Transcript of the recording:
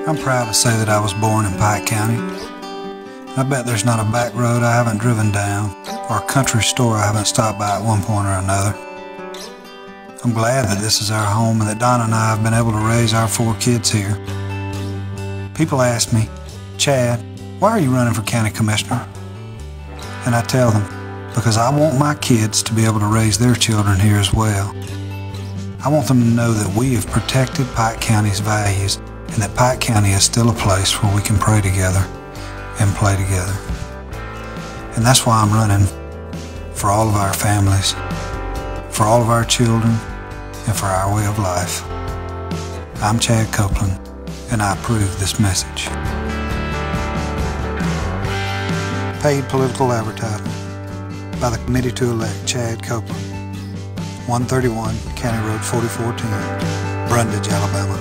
I'm proud to say that I was born in Pike County. I bet there's not a back road I haven't driven down, or a country store I haven't stopped by at one point or another. I'm glad that this is our home and that Donna and I have been able to raise our 4 kids here. People ask me, "Chad, why are you running for county commissioner?" And I tell them, because I want my kids to be able to raise their children here as well. I want them to know that we have protected Pike County's values and that Pike County is still a place where we can pray together and play together. And that's why I'm running for all of our families, for all of our children, and for our way of life. I'm Chad Copeland, and I approve this message. Paid political advertisement by the committee to elect Chad Copeland, 131 County Road 4410, Brundage, Alabama.